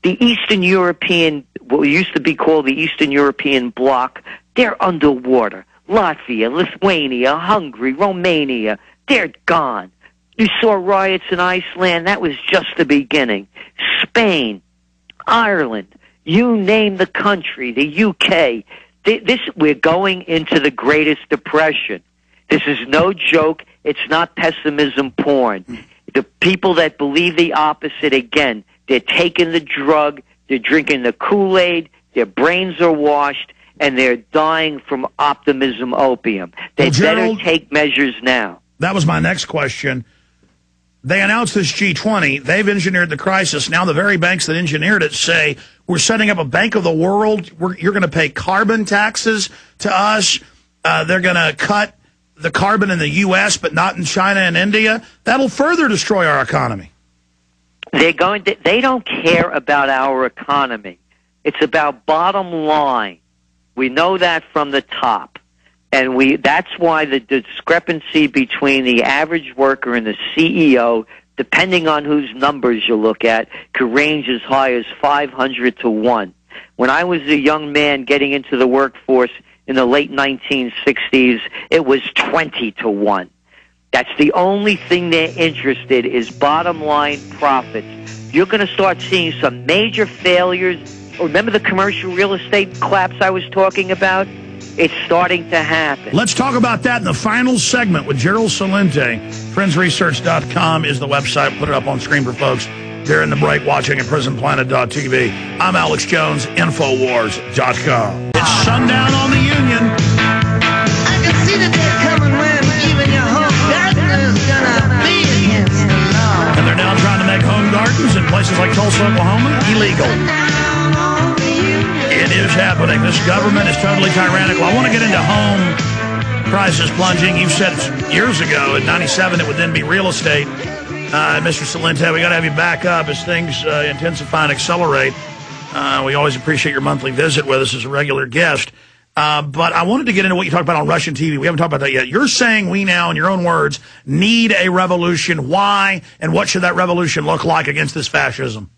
The Eastern European, what used to be called the Eastern European bloc, they're underwater. Latvia, Lithuania, Hungary, Romania, they're gone. You saw riots in Iceland. That was just the beginning. Spain, Ireland, you name the country, the UK. We're going into the Greatest Depression. This is no joke. It's not pessimism porn. The people that believe the opposite, again, they're taking the drug, they're drinking the Kool-Aid, their brains are washed, and they're dying from optimism opium. They better take measures now. That was my next question. They announced this G20. They've engineered the crisis. Now the very banks that engineered it say, we're setting up a bank of the world. You're going to pay carbon taxes to us. They're going to cut the carbon in the U.S., but not in China and India. That'll further destroy our economy. They don't care about our economy. It's about bottom line. We know that from the top. And that's why the discrepancy between the average worker and the CEO, depending on whose numbers you look at, could range as high as 500 to 1. When I was a young man getting into the workforce in the late 1960s, it was 20 to 1. That's the only thing they're interested in, is bottom line profits. You're going to start seeing some major failures. Remember the commercial real estate collapse I was talking about? It's starting to happen. Let's talk about that in the final segment with Gerald Celente. Friendsresearch.com is the website. Put it up on screen for folks during the break watching at prisonplanet.tv. I'm Alex Jones, Infowars.com. It's sundown on the Union. I can see the day coming when even your home garden is gonna be against the law. And they're now trying to make home gardens in places like Tulsa, Oklahoma, illegal. It is happening. This government is totally tyrannical. I want to get into home prices plunging. You've said years ago, in 97, it would then be real estate. Mr. Celente, we got to have you back up as things intensify and accelerate. We always appreciate your monthly visit with us as a regular guest. But I wanted to get into what you talked about on Russian TV. We haven't talked about that yet. You're saying we now, in your own words, need a revolution. Why? And what should that revolution look like against this fascism?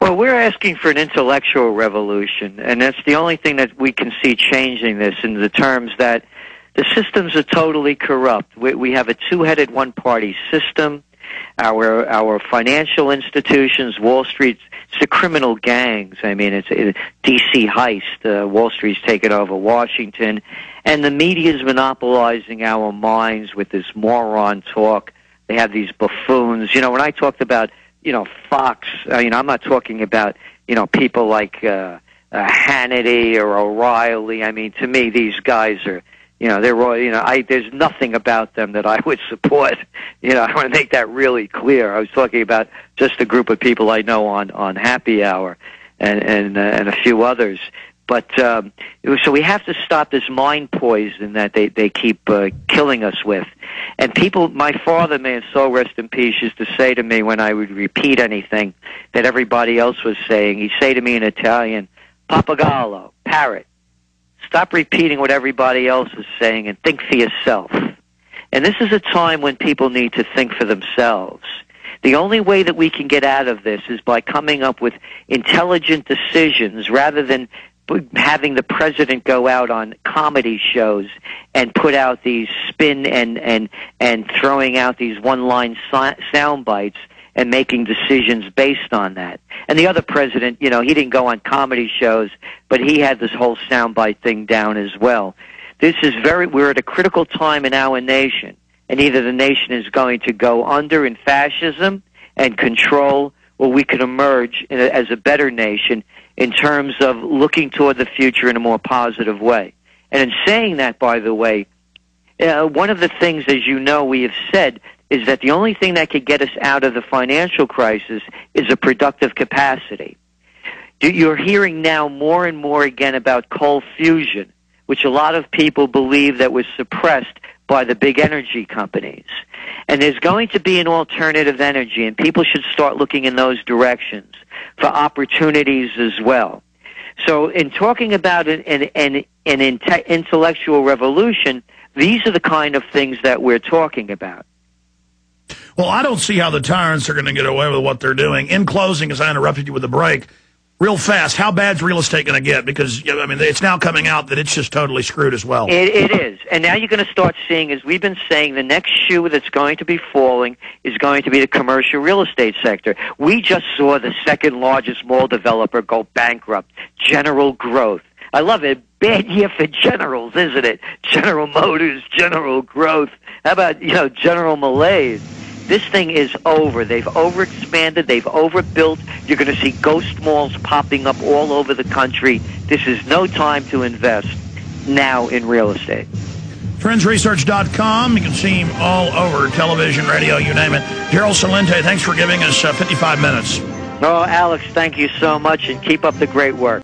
Well, we're asking for an intellectual revolution, and that's the only thing that we can see changing this in the terms that the systems are totally corrupt. We have a two-headed one-party system. Our financial institutions, Wall Street, it's the criminal gangs. I mean, it's a D.C. heist. Wall Street's taken over Washington, and the media is monopolizing our minds with this moron talk. They have these buffoons. You know, when I talked about Fox, I'm not talking about, people like Hannity or O'Reilly. I mean, to me, these guys are, they're all, there's nothing about them that I would support. I want to make that really clear. I was talking about just a group of people I know on Happy Hour and a few others. But so we have to stop this mind poison that they keep killing us with. And people, my father, may his soul rest in peace, used to say to me when I would repeat anything that everybody else was saying, he'd say to me in Italian, "Papagallo, parrot, stop repeating what everybody else is saying and think for yourself." And this is a time when people need to think for themselves. The only way that we can get out of this is by coming up with intelligent decisions rather than having the president go out on comedy shows and put out these spin and throwing out these one-line sound bites and making decisions based on that. And the other president, he didn't go on comedy shows, but he had this whole soundbite thing down as well. We're at a critical time in our nation, and either the nation is going to go under in fascism and control, or we could emerge as a better nation in terms of looking toward the future in a more positive way. And in saying that, by the way, one of the things, as you know, we have said, is that the only thing that could get us out of the financial crisis is a productive capacity. You're hearing now more and more again about coal fusion, which a lot of people believe that was suppressed by the big energy companies. And there's going to be an alternative energy, and people should start looking in those directions for opportunities as well. So in talking about an intellectual revolution, these are the kind of things that we're talking about. Well, I don't see how the tyrants are going to get away with what they're doing. In closing, as I interrupted you with a break, Real fast, how bad's real estate going to get? Because, I mean, it's now coming out that it's just totally screwed as well. It is. And now you're going to start seeing, as we've been saying, the next shoe that's going to be falling is going to be the commercial real estate sector. We just saw the second largest mall developer go bankrupt, General Growth. I love it. Bad year for generals, isn't it? General Motors, General Growth. How about, General Malaise? This thing is over. They've overexpanded. They've overbuilt. You're going to see ghost malls popping up all over the country. This is no time to invest now in real estate. Trendsresearch.com. You can see him all over television, radio, you name it. Gerald Celente, thanks for giving us 55 minutes. Oh, Alex, thank you so much, and keep up the great work.